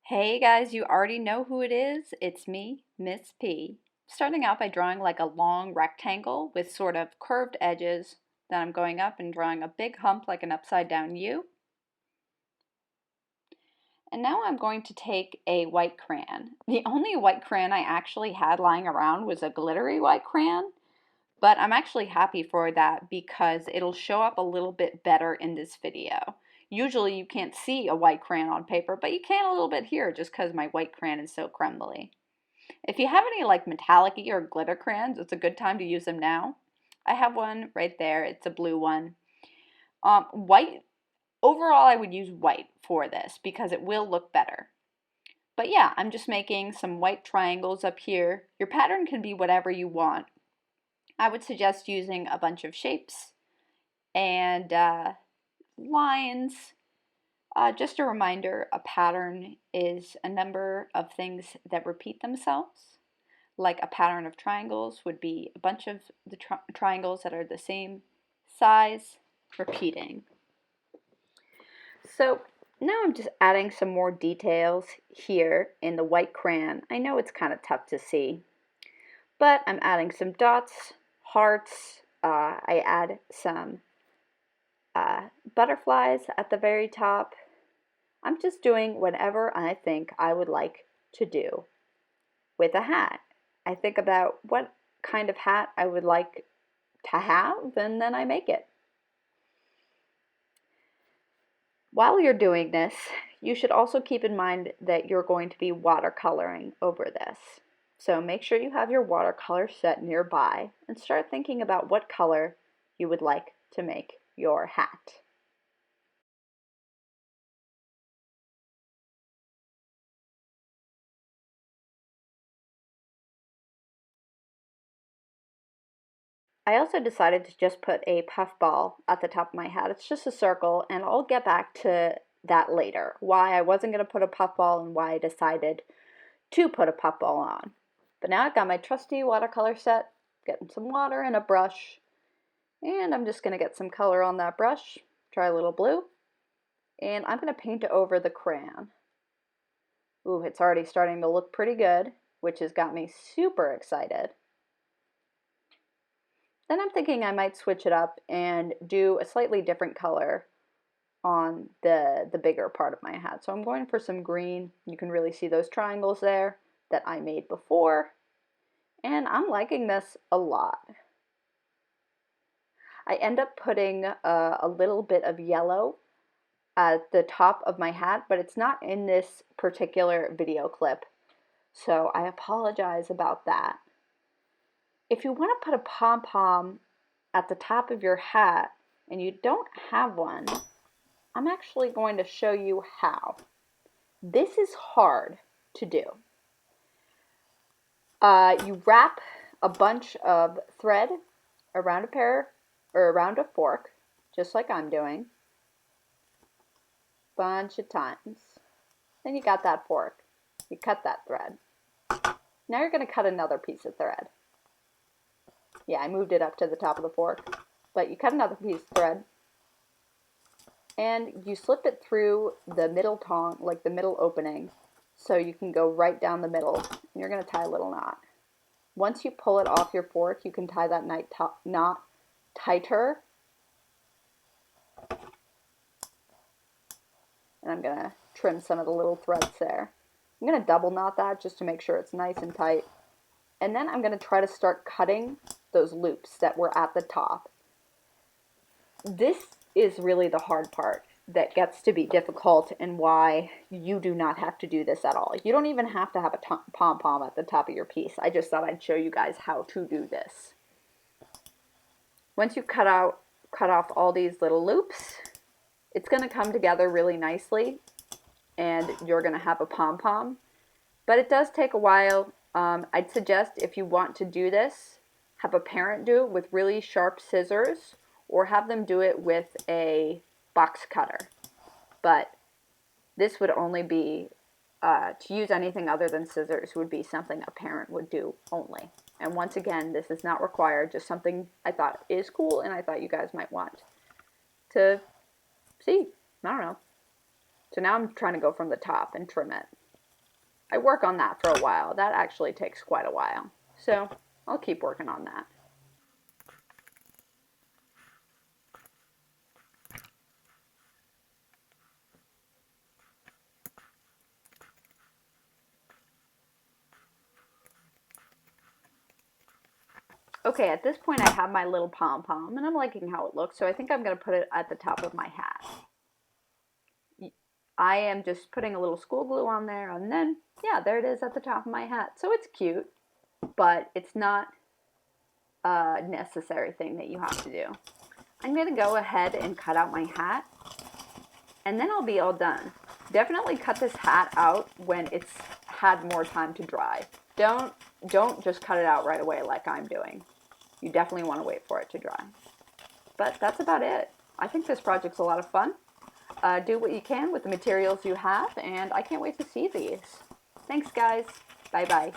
Hey guys, you already know who it is. It's me, Miss P. Starting out by drawing like a long rectangle with sort of curved edges. Then I'm going up and drawing a big hump like an upside down U. And now I'm going to take a white crayon. The only white crayon I actually had lying around was a glittery white crayon, but I'm actually happy for that because it'll show up a little bit better in this video. Usually you can't see a white crayon on paper, but you can a little bit here just because my white crayon is so crumbly. If you have any like metallic-y or glitter crayons, it's a good time to use them now. I have one right there. It's a blue one. White, overall I would use white for this because it will look better. But yeah, I'm just making some white triangles up here. Your pattern can be whatever you want. I would suggest using a bunch of shapes and lines. Just a reminder, a pattern is a number of things that repeat themselves. Like a pattern of triangles would be a bunch of the triangles that are the same size repeating. So now I'm just adding some more details here in the white crayon. I know it's kind of tough to see, but I'm adding some dots, hearts. I add some butterflies at the very top. I'm just doing whatever I think I would like to do with a hat. I think about what kind of hat I would like to have, and then I make it. While you're doing this, you should also keep in mind that you're going to be watercoloring over this. So make sure you have your watercolor set nearby and start thinking about what color you would like to make your hat. I also decided to just put a puffball at the top of my hat. It's just a circle, and I'll get back to that later. Why I wasn't going to put a puffball and why I decided to put a puffball on. But now I've got my trusty watercolor set, getting some water and a brush, and I'm just going to get some color on that brush, try a little blue, and I'm going to paint over the crayon. Ooh, it's already starting to look pretty good, which has got me super excited. Then I'm thinking I might switch it up and do a slightly different color on the bigger part of my hat. So I'm going for some green. You can really see those triangles there that I made before. And I'm liking this a lot. I end up putting a little bit of yellow at the top of my hat, but it's not in this particular video clip. So I apologize about that. If you want to put a pom-pom at the top of your hat and you don't have one, I'm actually going to show you how. This is hard to do. You wrap a bunch of thread around around a fork, just like I'm doing, bunch of times. Then you got that fork. You cut that thread. Now you're going to cut another piece of thread. Yeah, I moved it up to the top of the fork, but you cut another piece of thread and you slip it through the middle tong, like the middle opening, so you can go right down the middle, and you're going to tie a little knot. Once you pull it off your fork, you can tie that knot tighter. And I'm going to trim some of the little threads there. I'm going to double knot that just to make sure it's nice and tight. And then I'm going to try to start cutting those loops that were at the top. This is really the hard part that gets to be difficult and why you do not have to do this at all. You don't even have to have a pom-pom at the top of your piece. I just thought I'd show you guys how to do this. Once you cut off all these little loops, it's going to come together really nicely and you're going to have a pom-pom. But it does take a while. I'd suggest if you want to do this, have a parent do it with really sharp scissors or have them do it with a box cutter. But this would only be, to use anything other than scissors would be something a parent would do only. And once again, this is not required, just something I thought is cool and I thought you guys might want to see. I don't know. So now I'm trying to go from the top and trim it. I work on that for a while. That actually takes quite a while. So I'll keep working on that. Okay, at this point I have my little pom-pom and I'm liking how it looks, so I think I'm going to put it at the top of my hat. I am just putting a little school glue on there and then, yeah, there it is at the top of my hat. So it's cute, but it's not a necessary thing that you have to do. I'm going to go ahead and cut out my hat and then I'll be all done. Definitely cut this hat out when it's had more time to dry. Don't just cut it out right away like I'm doing. You definitely want to wait for it to dry. But that's about it. I think this project's a lot of fun. Do what you can with the materials you have, and I can't wait to see these. Thanks, guys. Bye-bye.